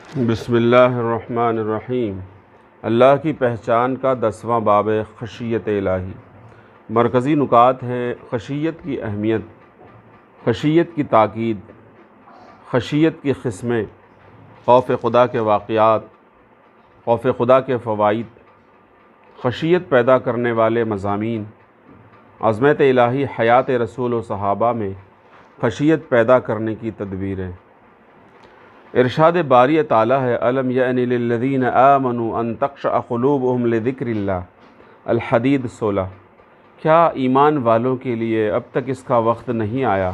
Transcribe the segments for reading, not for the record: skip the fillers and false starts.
بسم اللہ الرحمن الرحیم۔ اللہ کی پہچان کا 10واں باب خشیت الہی۔ مرکزی نکات ہیں: خشیت کی اہمیت، خشیت کی تاکید، خشیت کی قسمیں، خوف خدا کے واقعات، خوف خدا کے فوائد، خشیت پیدا کرنے والے مضامین، عظمت الہی حیات رسول و صحابہ میں خشیت پیدا کرنے کی تدبیریں۔ ارشاد باری تعالیٰ ہے: الم یأن للذین آمنوا ان تخشع قلوبهم لذکر اللہ، الحدید 16۔ کیا ایمان والوں کے لیے اب تک اس کا وقت نہیں آیا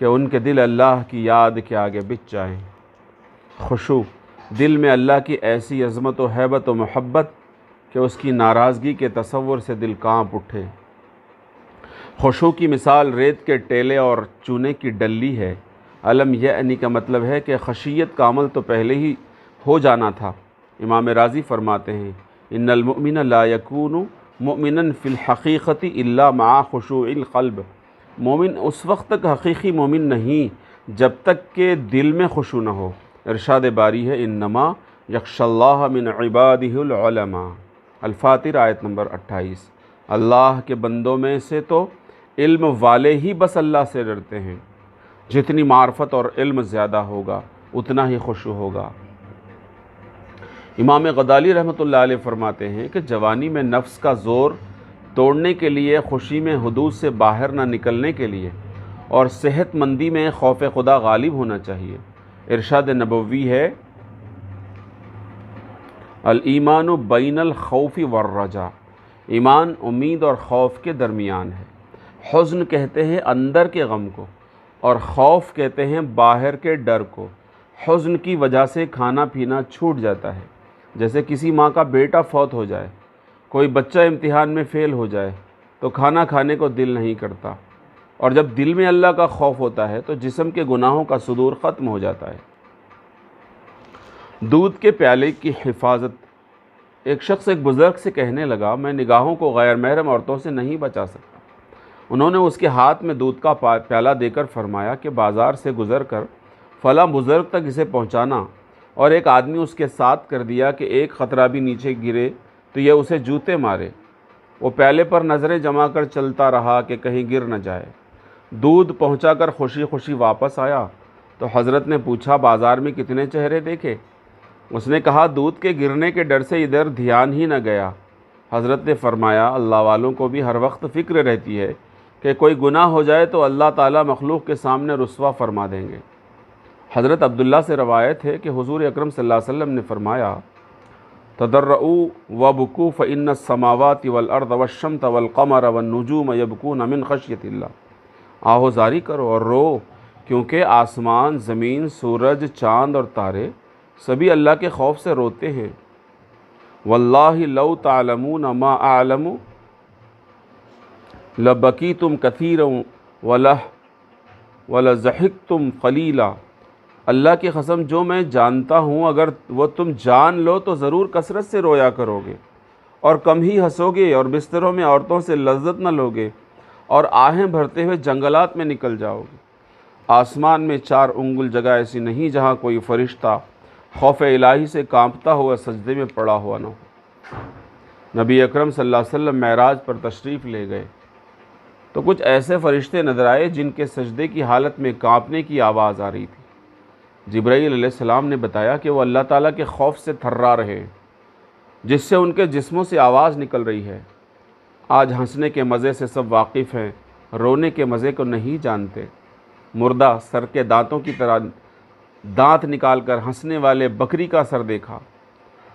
کہ ان کے دل اللہ کی یاد کے آگے بچ جائیں؟ خشوع، دل میں اللہ کی ایسی عظمت و ہیبت و محبت کہ اس کی ناراضگی کے تصور سے دل کانپ اٹھے۔ خشوع کی مثال ریت کے ٹیلے اور چونے کی ڈلی ہے۔ علم یعنی کا مطلب ہے کہ خشیت کا عمل تو پہلے ہی ہو جانا تھا۔ امام رازی فرماتے ہیں: ان المؤمن لا یکون مؤمنا فی الحقیقت الا مع خشوع القلب۔ مومن اس وقت تک حقیقی مومن نہیں جب تک کہ دل میں خشوع نہ ہو۔ ارشاد باری ہے: انما یخشی اللہ من عبادہ العلماء، الفاتر آیت نمبر 28۔ اللہ کے بندوں میں سے تو علم والے ہی بس اللہ سے ڈرتے ہیں۔ جتنی معرفت اور علم زیادہ ہوگا اتنا ہی خشوع ہوگا۔ امام غزالی رحمۃ اللہ علیہ فرماتے ہیں کہ جوانی میں نفس کا زور توڑنے کے لیے، خوشی میں حدود سے باہر نہ نکلنے کے لیے اور صحت مندی میں خوف خدا غالب ہونا چاہیے۔ ارشاد نبوی ہے: الایمان بین الخوف والرجاء، ایمان امید اور خوف کے درمیان ہے۔ حزن کہتے ہیں اندر کے غم کو، اور خوف کہتے ہیں باہر کے ڈر کو۔ حزن کی وجہ سے کھانا پینا چھوٹ جاتا ہے، جیسے کسی ماں کا بیٹا فوت ہو جائے، کوئی بچہ امتحان میں فیل ہو جائے تو کھانا کھانے کو دل نہیں کرتا، اور جب دل میں اللہ کا خوف ہوتا ہے تو جسم کے گناہوں کا صدور ختم ہو جاتا ہے۔ دودھ کے پیالے کی حفاظت۔ ایک شخص ایک بزرگ سے کہنے لگا: میں نگاہوں کو غیر محرم عورتوں سے نہیں بچا سکتا۔ انہوں نے اس کے ہاتھ میں دودھ کا پیالہ دے کر فرمایا کہ بازار سے گزر کر فلاں بزرگ تک اسے پہنچانا، اور ایک آدمی اس کے ساتھ کر دیا کہ ایک قطرہ بھی نیچے گرے تو یہ اسے جوتے مارے۔ وہ پیالے پر نظریں جما کر چلتا رہا کہ کہیں گر نہ جائے۔ دودھ پہنچا کر خوشی خوشی واپس آیا تو حضرت نے پوچھا: بازار میں کتنے چہرے دیکھے؟ اس نے کہا: دودھ کے گرنے کے ڈر سے ادھر دھیان ہی نہ گیا۔ حضرت نے فرمایا: اللہ والوں کو بھی ہر وقت فکر رہتی ہے کہ کوئی گناہ ہو جائے تو اللہ تعالیٰ مخلوق کے سامنے رسوا فرما دیں گے۔ حضرت عبداللہ سے روایت ہے کہ حضور اکرم صلی اللہ علیہ وسلم نے فرمایا: تضرعوا وابکوا فإن السماوات والارض والشمس والقمر والنجوم یبکون من خشیۃ اللہ۔ آہوزاری کرو اور رو، کیونکہ آسمان، زمین، سورج، چاند اور تارے سبھی اللہ کے خوف سے روتے ہیں۔ واللہ لو تعلمون ما اعلم لبکیتم کثیرا ولضحکتم قلیلا۔ اللہ کی قسم، جو میں جانتا ہوں اگر وہ تم جان لو تو ضرور کثرت سے رویا کرو گے، اور کم ہی ہنسو گے، اور بستروں میں عورتوں سے لذت نہ لوگے، اور آہیں بھرتے ہوئے جنگلات میں نکل جاؤ گے۔ آسمان میں 4 انگل جگہ ایسی نہیں جہاں کوئی فرشتہ خوف الہی سے کانپتا ہوا سجدے میں پڑا ہوا نہ ہو۔ نبی اکرم صلی اللہ علیہ وسلم معراج پر تشریف لے گئے تو کچھ ایسے فرشتے نظر آئے جن کے سجدے کی حالت میں کانپنے کی آواز آ رہی تھی۔ جبرائیل علیہ السلام نے بتایا کہ وہ اللہ تعالیٰ کے خوف سے تھرا رہے ہیں، جس سے ان کے جسموں سے آواز نکل رہی ہے۔ آج ہنسنے کے مزے سے سب واقف ہیں، رونے کے مزے کو نہیں جانتے۔ مردہ سر کے دانتوں کی طرح دانت نکال کر ہنسنے والے بکری کا سر دیکھا۔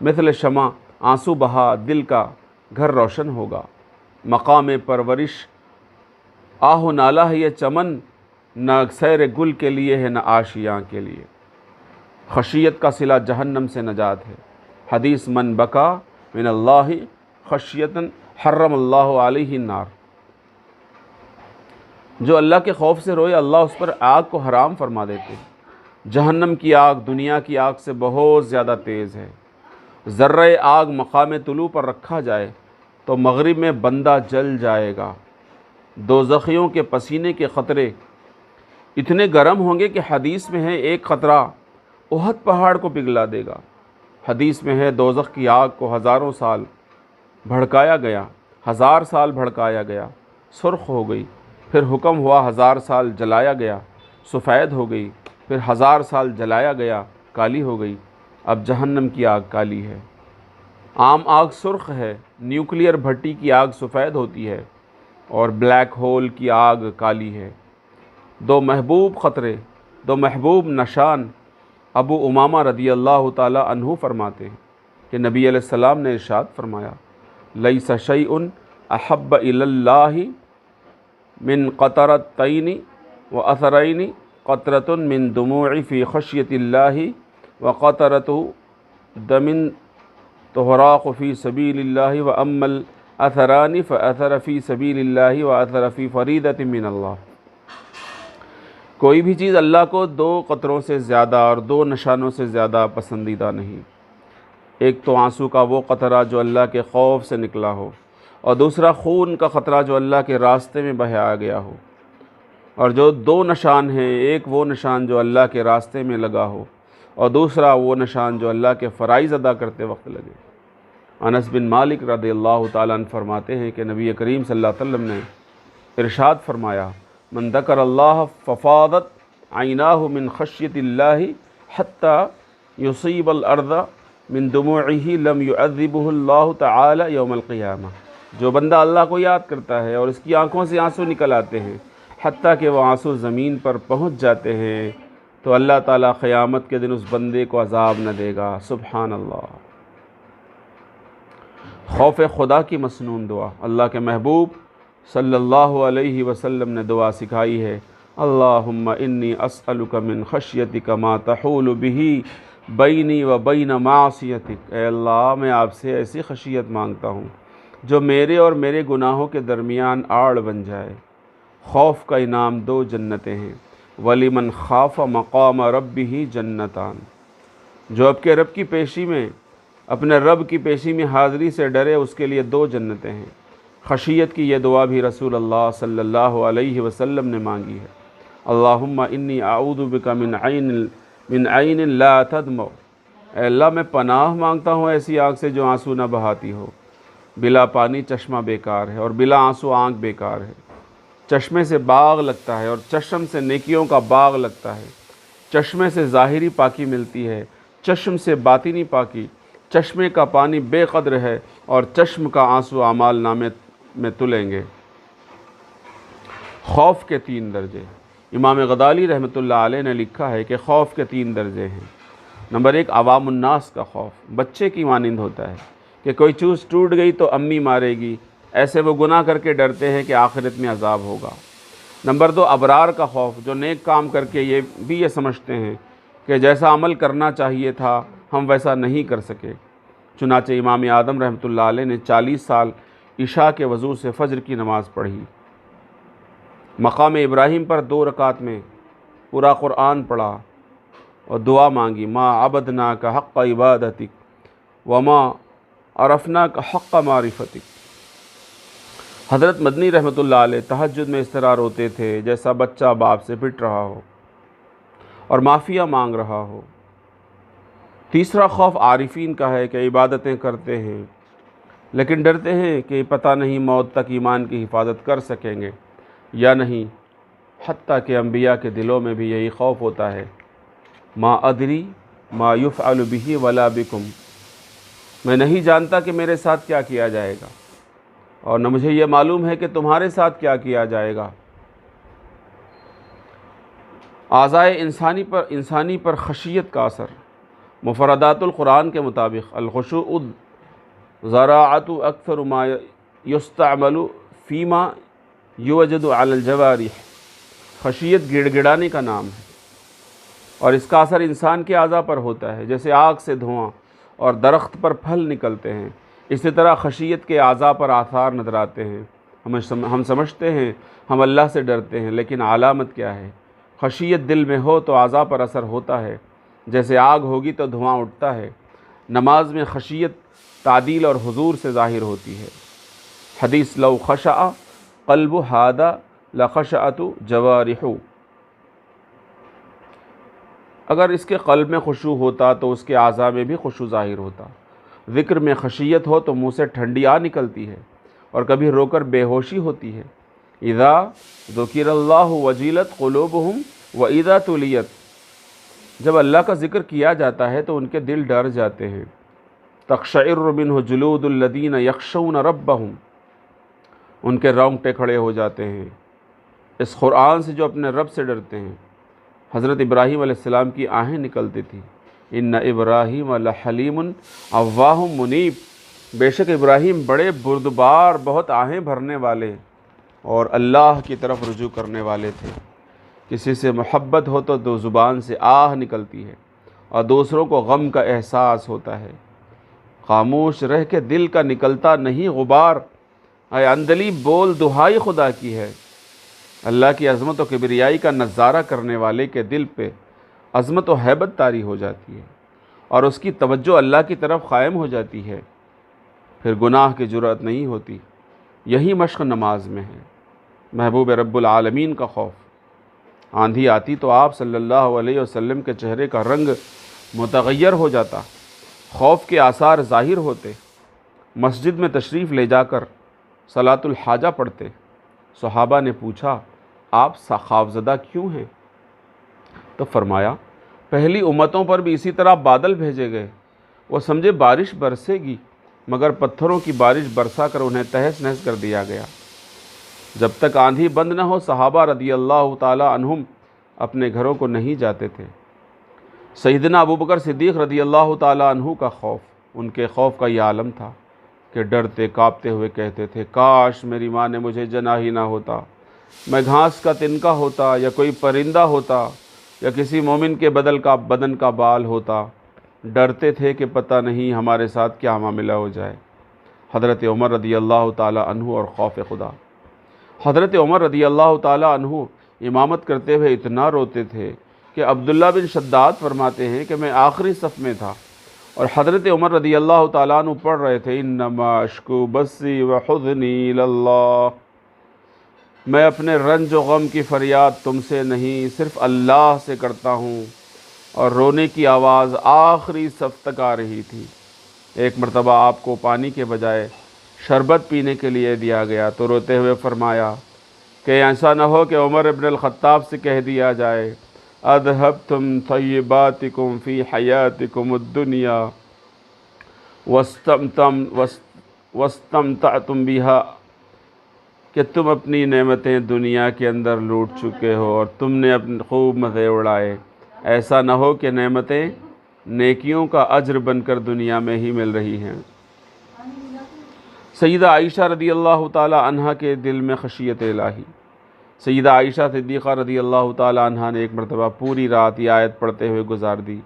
مثل شمع آنسو بہا دل کا گھر روشن ہوگا۔ مقام پرورش آہ و نالہ ہے یہ چمن، نہ سیر گل کے لیے ہے نہ آشیاں کے لیے۔ خشیت کا صلہ جہنم سے نجات ہے۔ حدیث: من بکا من اللہ خشیتا حرم اللہ علیہ النار۔ جو اللہ کے خوف سے روئے اللہ اس پر آگ کو حرام فرما دیتے ہیں۔ جہنم کی آگ دنیا کی آگ سے بہت زیادہ تیز ہے۔ ذرہ آگ مقام طلوع پر رکھا جائے تو مغرب میں بندہ جل جائے گا۔ دوزخیوں کے پسینے کے قطرے اتنے گرم ہوں گے کہ حدیث میں ہے ایک قطرہ احد پہاڑ کو پگھلا دے گا۔ حدیث میں ہے دوزخ کی آگ کو ہزاروں سال بھڑکایا گیا، 1000 سال بھڑکایا گیا، سرخ ہو گئی، پھر حکم ہوا 1000 سال جلایا گیا، سفید ہو گئی، پھر 1000 سال جلایا گیا، کالی ہو گئی۔ اب جہنم کی آگ کالی ہے۔ عام آگ سرخ ہے، نیوکلیئر بھٹی کی آگ سفید ہوتی ہے اور بلیک ہول کی آگ کالی ہے۔ دو محبوب خطرے، دو محبوب نشان ابو امامہ رضی اللہ تعالی عنہ فرماتے ہیں کہ نبی علیہ السلام نے ارشاد فرمایا، لیس شیء احب الی اللہ من قطرتین واثرین، قطرۃ من دموع فی خشیۃ اللہ وقطرۃ دم تحراق فی سبیل اللہ، واما الاثران فاثر فی سبیل اللہ واثر فی فریضۃ من اللہ۔ کوئی بھی چیز اللہ کو 2 قطروں سے زیادہ اور 2 نشانوں سے زیادہ پسندیدہ نہیں۔ ایک تو آنسو کا وہ قطرہ جو اللہ کے خوف سے نکلا ہو، اور دوسرا خون کا قطرہ جو اللہ کے راستے میں بہایا گیا ہو۔ اور جو 2 نشان ہیں، ایک وہ نشان جو اللہ کے راستے میں لگا ہو، اور دوسرا وہ نشان جو اللہ کے فرائض ادا کرتے وقت لگے۔ انس بن مالک رضی اللہ تعالیٰ عنہ فرماتے ہیں کہ نبی کریم صلی اللہ علیہ وسلم نے ارشاد فرمایا، من ذکر اللہ ففاضت عیناہ من خشیۃ اللہ حتی یصیب الارض من دموعہ لم یعذبہ اللہ تعالی یوم القیامہ۔ جو بندہ اللہ کو یاد کرتا ہے اور اس کی آنکھوں سے آنسو نکل آتے ہیں حتیٰ کہ وہ آنسو زمین پر پہنچ جاتے ہیں، تو اللہ تعالیٰ قیامت کے دن اس بندے کو عذاب نہ دے گا۔ سبحان اللہ۔ خوف خدا کی مسنون دعا، اللہ کے محبوب صلی اللہ علیہ وسلم نے دعا سکھائی ہے، اللہم انی اسألک من خشیتک ما تحول بہ بینی و بین معصیتک۔ اے اللہ، میں آپ سے ایسی خشیت مانگتا ہوں جو میرے اور میرے گناہوں کے درمیان آڑ بن جائے۔ خوف کا انعام 2 جنتیں ہیں، وَلِمَنْ خَافَ مَقَامَ رَبِّهِ جَنَّتان۔ جو اپنے رب کی پیشی میں حاضری سے ڈرے، اس کے لیے 2 جنتیں ہیں۔ خشیت کی یہ دعا بھی رسول اللہ صلی اللہ علیہ وسلم نے مانگی ہے، اللہم انی اعوذ بک من عین لا تدمع۔ اے اللہ، میں پناہ مانگتا ہوں ایسی آنکھ سے جو آنسو نہ بہاتی ہو۔ بلا پانی چشمہ بیکار ہے اور بلا آنسو آنکھ بیکار ہے۔ چشمے سے باغ لگتا ہے اور چشم سے نیکیوں کا باغ لگتا ہے۔ چشمے سے ظاہری پاکی ملتی ہے، چشم سے باطنی پاکی۔ چشمے کا پانی بے قدر ہے اور چشم کا آنسو اعمال نامے میں تلیں گے۔ خوف کے 3 درجے۔ امام غزالی رحمۃ اللہ علیہ نے لکھا ہے کہ خوف کے 3 درجے ہیں۔ نمبر 1، عوام الناس کا خوف، بچے کی مانند ہوتا ہے کہ کوئی چیز ٹوٹ گئی تو امی مارے گی، ایسے وہ گناہ کر کے ڈرتے ہیں کہ آخرت میں عذاب ہوگا۔ نمبر 2، ابرار کا خوف، جو نیک کام کر کے یہ سمجھتے ہیں کہ جیسا عمل کرنا چاہیے تھا ہم ویسا نہیں کر سکے۔ چنانچہ امام اعظم رحمۃ اللہ علیہ نے 40 سال عشاء کے وضو سے فجر کی نماز پڑھی، مقام ابراہیم پر 2 رکعت میں پورا قرآن پڑھا اور دعا مانگی، ما عبدناک حق عبادتک وما عرفناک حق معرفتک۔ حضرت مدنی رحمۃ اللہ علیہ تہجد میں اس طرح روتے تھے جیسا بچہ باپ سے پٹ رہا ہو اور معافیہ مانگ رہا ہو۔ تیسرا خوف عارفین کا ہے کہ عبادتیں کرتے ہیں لیکن ڈرتے ہیں کہ پتہ نہیں موت تک ایمان کی حفاظت کر سکیں گے یا نہیں، حتیٰ کہ انبیاء کے دلوں میں بھی یہی خوف ہوتا ہے، ما ادری ما یفعل بہ ولا بکم، میں نہیں جانتا کہ میرے ساتھ کیا کیا جائے گا اور نہ مجھے یہ معلوم ہے کہ تمہارے ساتھ کیا کیا جائے گا۔ اعضائے انسانی پر خشیت کا اثر۔ مفردات القرآن کے مطابق الخشوع ذراعۃ اکثر ما یستعمل فیما یوجد علی الجوارح۔ خشیت گڑ گڑانے کا نام ہے اور اس کا اثر انسان کے اعضاء پر ہوتا ہے، جیسے آگ سے دھواں اور درخت پر پھل نکلتے ہیں، اسی طرح خشیت کے اعضاء پر آثار نظر آتے ہیں۔ ہم سمجھتے ہیں ہم اللہ سے ڈرتے ہیں، لیکن علامت کیا ہے؟ خشیت دل میں ہو تو اعضاء پر اثر ہوتا ہے، جیسے آگ ہوگی تو دھواں اٹھتا ہے۔ نماز میں خشیت تعدیل اور حضور سے ظاہر ہوتی ہے۔ حدیث لو خشع قلب ہادہ لخشعت جوارح۔ اگر اس کے قلب میں خشوع ہوتا تو اس کے اعضاء میں بھی خشوع ظاہر ہوتا۔ ذکر میں خشیت ہو تو منہ سے ٹھنڈی آ نکلتی ہے اور کبھی رو کر بے ہوشی ہوتی ہے۔ اذا ذکر اللہ وجلت قلوبہم واذا تلیت، جب اللہ کا ذکر کیا جاتا ہے تو ان کے دل ڈر جاتے ہیں۔ تقشعر منہ جلود الذین یخشون ربہم، ان کے رونگٹے کھڑے ہو جاتے ہیں اس قرآن سے جو اپنے رب سے ڈرتے ہیں۔ حضرت ابراہیم علیہ السلام کی آہیں نکلتی تھی، ان ابراہیم لحلیم اواہ منیب، بے شک ابراہیم بڑے بردبار، بہت آہیں بھرنے والے اور اللہ کی طرف رجوع کرنے والے تھے۔ کسی سے محبت ہو تو دو زبان سے آہ نکلتی ہے اور دوسروں کو غم کا احساس ہوتا ہے۔ خاموش رہ کے دل کا نکلتا نہیں غبار، اے اندلی بول دہائی خدا کی ہے۔ اللہ کی عظمت و کبریائی کا نظارہ کرنے والے کے دل پہ عظمت و ہیبت طاری ہو جاتی ہے اور اس کی توجہ اللہ کی طرف قائم ہو جاتی ہے، پھر گناہ کی جرأت نہیں ہوتی۔ یہی مشق نماز میں ہے۔ محبوب رب العالمین کا خوف، آندھی آتی تو آپ صلی اللہ علیہ وسلم کے چہرے کا رنگ متغیر ہو جاتا، خوف کے آثار ظاہر ہوتے، مسجد میں تشریف لے جا کر صلاۃ الحاجہ پڑھتے۔ صحابہ نے پوچھا، آپ خوفزدہ کیوں ہیں؟ تو فرمایا، پہلی امتوں پر بھی اسی طرح بادل بھیجے گئے، وہ سمجھے بارش برسے گی مگر پتھروں کی بارش برسا کر انہیں تہس نہس کر دیا گیا۔ جب تک آندھی بند نہ ہو صحابہ رضی اللہ تعالی عنہم اپنے گھروں کو نہیں جاتے تھے۔ سیدنا ابوبکر صدیق رضی اللہ تعالی عنہ کا خوف، ان کے خوف کا یہ عالم تھا کہ ڈرتے کانپتے ہوئے کہتے تھے، کاش میری ماں نے مجھے جناح نہ ہوتا، میں گھاس کا تنکا ہوتا یا کوئی پرندہ ہوتا یا کسی مومن کے بدن کا بال ہوتا۔ ڈرتے تھے کہ پتہ نہیں ہمارے ساتھ کیا معاملہ ہو جائے۔ حضرت عمر رضی اللہ تعالی عنہ اور خوف خدا۔ حضرت عمر رضی اللہ تعالی عنہ امامت کرتے ہوئے اتنا روتے تھے کہ عبداللہ بن شداد فرماتے ہیں کہ میں آخری صف میں تھا اور حضرت عمر رضی اللہ تعالیٰ عنہ پڑھ رہے تھے، انما اشکو بثی وحزنی الی اللہ، میں اپنے رنج و غم کی فریاد تم سے نہیں صرف اللہ سے کرتا ہوں، اور رونے کی آواز آخری صف تک آ رہی تھی۔ ایک مرتبہ آپ کو پانی کے بجائے شربت پینے کے لیے دیا گیا تو روتے ہوئے فرمایا کہ ایسا نہ ہو کہ عمر ابن الخطاب سے کہہ دیا جائے، اذهبتم طیباتکم فی حیاتکم الدنیا واستمتعتم بها، کہ تم اپنی نعمتیں دنیا کے اندر لوٹ چکے ہو اور تم نے اپنے خوب مزے اڑائے، ایسا نہ ہو کہ نعمتیں نیکیوں کا اجر بن کر دنیا میں ہی مل رہی ہیں۔ سیدہ عائشہ رضی اللہ تعالی عنہا کے دل میں خشیت الہی۔ سیدہ عائشہ صدیقہ رضی اللہ تعالی عنہا نے ایک مرتبہ پوری رات یہ آیت پڑھتے ہوئے گزار دی،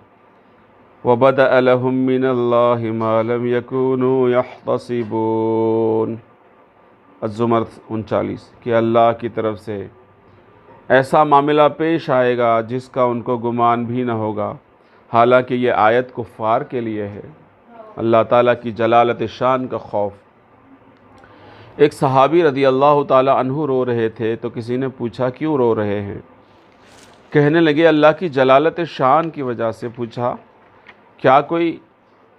وَبَدَأَ لَهُم مِّنَ اللَّهِ مَا لَمْ يَكُونُوا يَحْتَسِبُونَ، الزمر 39، کہ اللہ کی طرف سے ایسا معاملہ پیش آئے گا جس کا ان کو گمان بھی نہ ہوگا، حالانکہ یہ آیت کفار کے لیے ہے۔ اللہ تعالیٰ کی جلالت شان کا خوف۔ ایک صحابی رضی اللہ تعالی عنہ رو رہے تھے تو کسی نے پوچھا، کیوں رو رہے ہیں؟ کہنے لگے، اللہ کی جلالت شان کی وجہ سے۔ پوچھا، کیا کوئی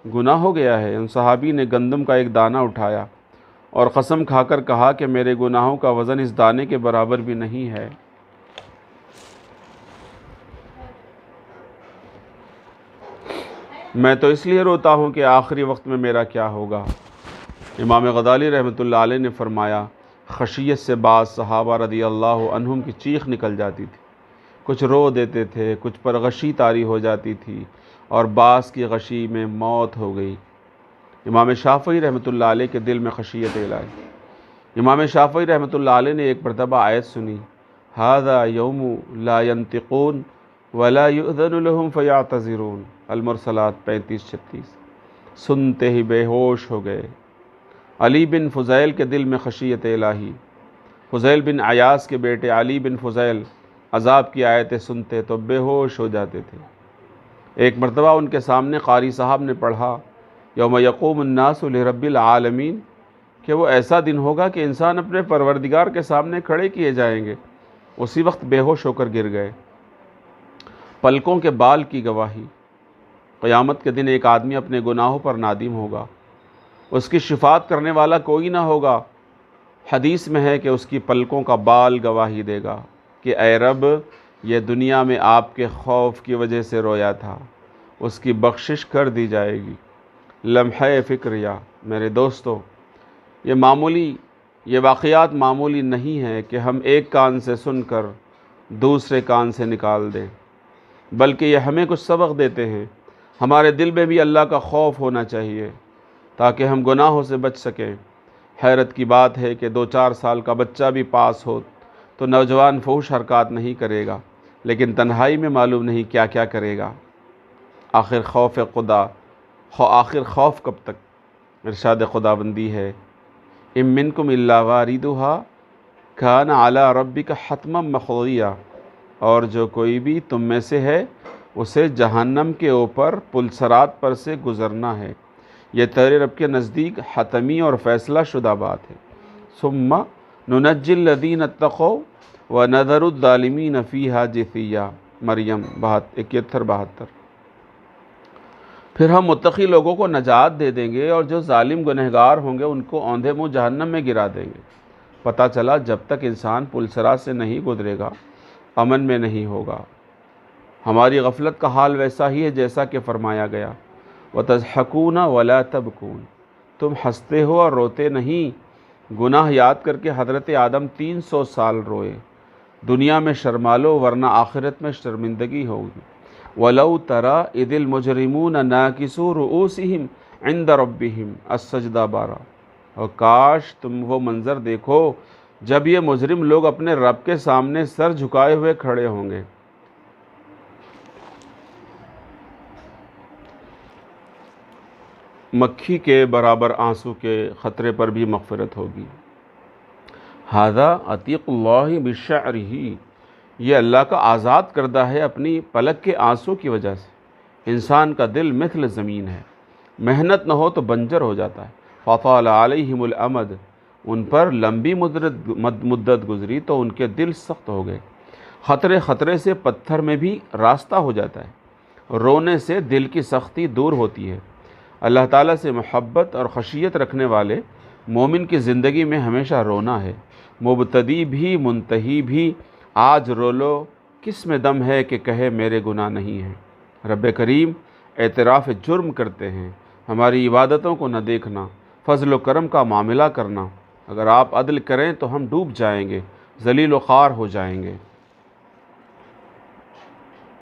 گناہ ہو گیا ہے؟ ان صحابی نے گندم کا ایک دانہ اٹھایا اور قسم کھا کر کہا کہ میرے گناہوں کا وزن اس دانے کے برابر بھی نہیں ہے۔ میں تو اس لیے روتا ہوں کہ آخری وقت میں میرا کیا ہوگا۔ امام غزالی رحمۃ اللہ علیہ نے فرمایا، خشیت سے بعض صحابہ رضی اللہ عنہم کی چیخ نکل جاتی تھی، کچھ رو دیتے تھے، کچھ پر غشی طاری ہو جاتی تھی اور بعض کی غشی میں موت ہو گئی۔ امام شافعی رحمۃ اللہ علیہ کے دل میں خشیت الہی۔ امام شافعی رحمۃ اللہ علیہ نے ایک مرتبہ آیت سنی، ھذا یوم لا ینطقون ولا یؤذن لهم فیعتذرون، المرسلات 35-36، سنتے ہی بے ہوش ہو گئے۔ علی بن فضیل کے دل میں خشیت الہی۔ فضیل بن عیاض کے بیٹے علی بن فضیل عذاب کی آیتیں سنتے تو بے ہوش ہو جاتے تھے۔ ایک مرتبہ ان کے سامنے قاری صاحب نے پڑھا، یوم یقوم الناس لرب العالمین، کہ وہ ایسا دن ہوگا کہ انسان اپنے پروردگار کے سامنے کھڑے کیے جائیں گے۔ اسی وقت بے ہوش ہو کر گر گئے۔ پلکوں کے بال کی گواہی۔ قیامت کے دن ایک آدمی اپنے گناہوں پر نادم ہوگا، اس کی شفاعت کرنے والا کوئی نہ ہوگا۔ حدیث میں ہے کہ اس کی پلکوں کا بال گواہی دے گا کہ اے رب، یہ دنیا میں آپ کے خوف کی وجہ سے رویا تھا، اس کی بخشش کر دی جائے گی۔ لمحہ فکریہ میرے دوستو، یہ واقعات معمولی نہیں ہے کہ ہم ایک کان سے سن کر دوسرے کان سے نکال دیں، بلکہ یہ ہمیں کچھ سبق دیتے ہیں۔ ہمارے دل میں بھی اللہ کا خوف ہونا چاہیے تاکہ ہم گناہوں سے بچ سکیں۔ حیرت کی بات ہے کہ 2-4 سال کا بچہ بھی پاس ہو تو نوجوان فحش حرکات نہیں کرے گا، لیکن تنہائی میں معلوم نہیں کیا کیا کرے گا۔ آخر خوف کب تک؟ ارشاد خداوندی ہے ام منکم الا واردھا کان علی ربک حتما مقضیا، اور جو کوئی بھی تم میں سے ہے اسے جہنم کے اوپر پلسرات پر سے گزرنا ہے۔ یہ تیرے رب کے نزدیک حتمی اور فیصلہ شدہ بات ہے۔ ثم ننجی الذین اتقوا ونذر الظالمین فیہا جثیا، مریم 71-72۔ پھر ہم متقی لوگوں کو نجات دے دیں گے اور جو ظالم گنہگار ہوں گے ان کو اوندھے منہ جہنم میں گرا دیں گے۔ پتہ چلا جب تک انسان پلسرات سے نہیں گزرے گا امن میں نہیں ہوگا۔ ہماری غفلت کا حال ویسا ہی ہے جیسا کہ فرمایا گیا وَتَضْحَكُونَ وَلَا تَبْكُونَ، تم ہنستے ہو اور روتے نہیں۔ گناہ یاد کر کے حضرت آدم 300 سال روئے۔ دنیا میں شرما لو ورنہ آخرت میں شرمندگی ہوگی۔ وَلَوْ تَرَىٰ إِذِ الْمُجْرِمُونَ نَاكِسُو رُؤُوسِهِمْ عِنْدَ رَبِّهِمْ السَّجْدَةُ 12۔ اور کاش تم وہ منظر دیکھو جب یہ مجرم لوگ اپنے رب کے سامنے سر جھکائے ہوئے کھڑے ہوں گے۔ مکھی کے برابر آنسو کے خطرے پر بھی مغفرت ہوگی۔ ھذا عتیق اللہ بشعرہ، یہ اللہ کا آزاد کردہ ہے اپنی پلک کے آنسو کی وجہ سے۔ انسان کا دل مثل زمین ہے، محنت نہ ہو تو بنجر ہو جاتا ہے۔ فطال علیہم الامد، ان پر لمبی مدت گزری تو ان کے دل سخت ہو گئے۔ خطرے خطرے سے پتھر میں بھی راستہ ہو جاتا ہے، رونے سے دل کی سختی دور ہوتی ہے۔ اللہ تعالیٰ سے محبت اور خشیت رکھنے والے مومن کی زندگی میں ہمیشہ رونا ہے۔ مبتدی بھی منتہی بھی آج رو لو، کس میں دم ہے کہ کہے میرے گناہ نہیں ہیں۔ رب کریم اعتراف جرم کرتے ہیں، ہماری عبادتوں کو نہ دیکھنا، فضل و کرم کا معاملہ کرنا۔ اگر آپ عدل کریں تو ہم ڈوب جائیں گے، ذلیل و خوار ہو جائیں گے۔